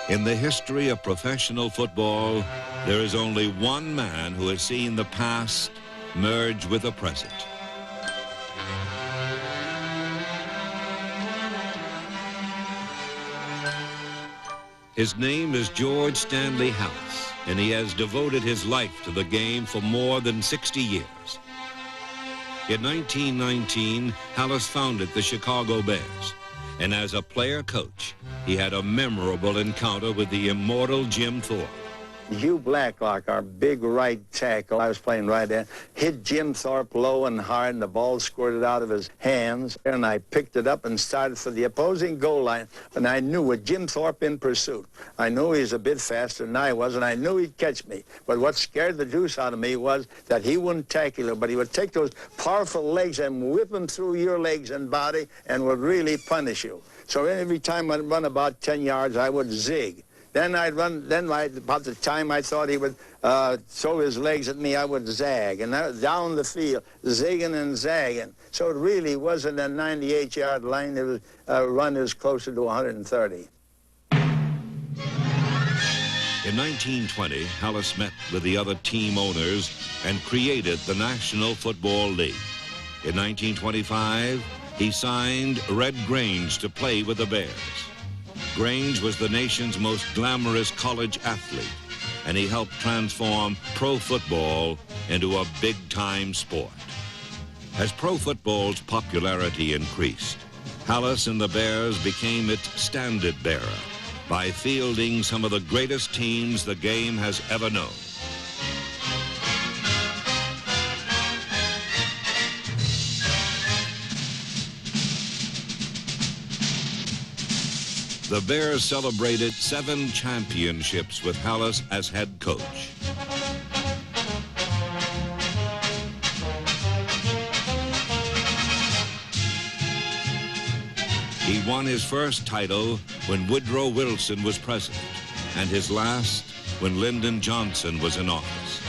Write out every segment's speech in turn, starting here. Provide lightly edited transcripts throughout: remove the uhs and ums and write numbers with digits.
In the history of professional football, there is only one man who has seen the past merge with the present. His name is George Stanley Halas, and he has devoted his life to the game for more than 60 years. In 1919, Halas founded the Chicago Bears, and as a player-coach, he had a memorable encounter with the immortal Jim Thorpe. Hugh Blacklock, our big right tackle, I was playing right there, hit Jim Thorpe low and hard, and the ball squirted out of his hands, and I picked it up and started for the opposing goal line, and I knew with Jim Thorpe in pursuit, I knew he was a bit faster than I was, and I knew he'd catch me. But what scared the juice out of me was that he wouldn't tackle you, but he would take those powerful legs and whip them through your legs and body and would really punish you. So every time I'd run about 10 yards, I would zig. Then I'd run, about the time I thought he would throw his legs at me, I would zag. And down the field, zigging and zagging. So it really wasn't a 98-yard line. It was a run that was closer to 130. In 1920, Halas met with the other team owners and created the National Football League. In 1925, he signed Red Grange to play with the Bears. Grange was the nation's most glamorous college athlete, and he helped transform pro football into a big-time sport. As pro football's popularity increased, Halas and the Bears became its standard bearer by fielding some of the greatest teams the game has ever known. The Bears celebrated 7 championships with Halas as head coach. He won his first title when Woodrow Wilson was president, and his last when Lyndon Johnson was in office.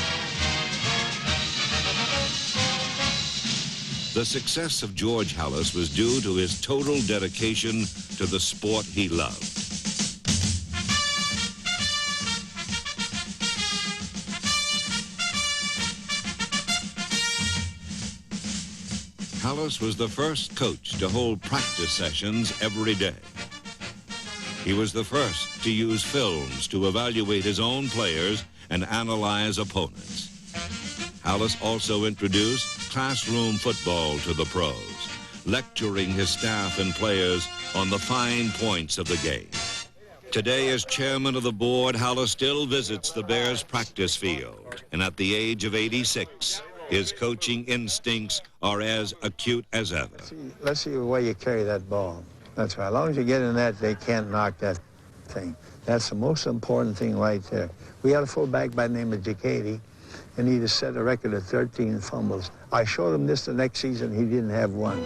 The success of George Halas was due to his total dedication to the sport he loved. Halas was the first coach to hold practice sessions every day. He was the first to use films to evaluate his own players and analyze opponents. Halas also introduced classroom football to the pros, lecturing his staff and players on the fine points of the game. Today, as chairman of the board, Halas still visits the Bears practice field, and at the age of 86, his coaching instincts are as acute as ever. Let's see the way you carry that ball. That's right. As long as you get in that, they can't knock that thing. That's the most important thing right there. We had a fullback by the name of Giacchetti, and he just set a record of 13 fumbles. I showed him this the next season. He didn't have one.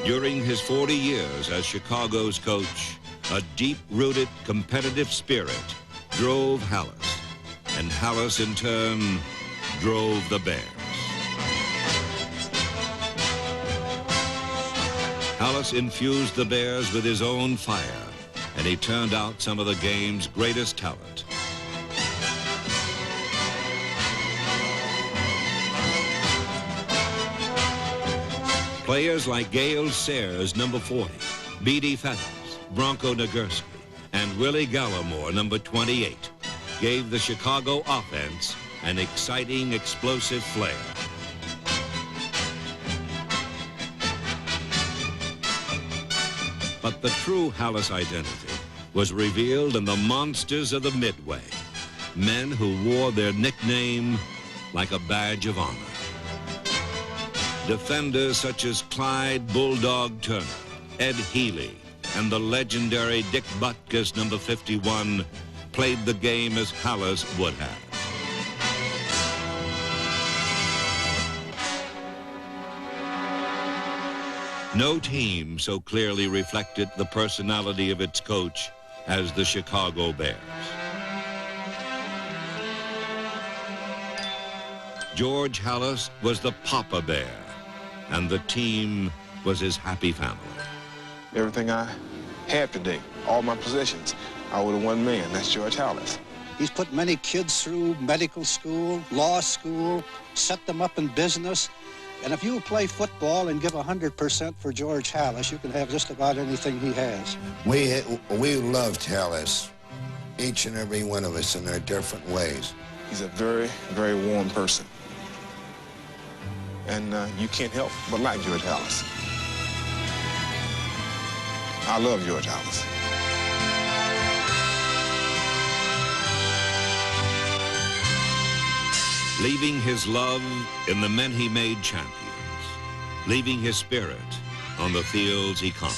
During his 40 years as Chicago's coach, a deep-rooted competitive spirit drove Halas, and Halas in turn drove the Bears. Halas infused the Bears with his own fire, and he turned out some of the game's greatest talent. Players like Gale Sayers, number 40, Beatty Feathers, Bronco Nagurski, and Willie Gallimore, number 28, gave the Chicago offense an exciting, explosive flair. But the true Halas identity was revealed in the monsters of the Midway, men who wore their nickname like a badge of honor. Defenders such as Clyde Bulldog Turner, Ed Healy, and the legendary Dick Butkus, number 51, played the game as Halas would have. No team so clearly reflected the personality of its coach as the Chicago Bears. George Halas was the Papa Bear, and the team was his happy family. Everything I have today, all my possessions, I would have one man. That's George Halas. He's put many kids through medical school, law school, set them up in business. And if you play football and give 100% for George Halas, you can have just about anything he has. We loved Halas, each and every one of us in our different ways. He's a very, very warm person. And you can't help but like George Halas. I love George Halas. Leaving his love in the men he made champions, leaving his spirit on the fields he conquered.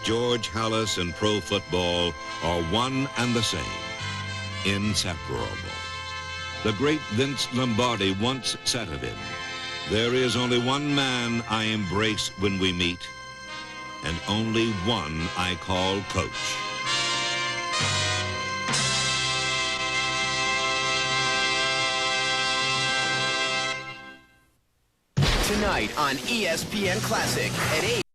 George Halas and pro football are one and the same, inseparable. The great Vince Lombardi once said of him, "There is only one man I embrace when we meet, and only one I call coach." Tonight on ESPN Classic at 8.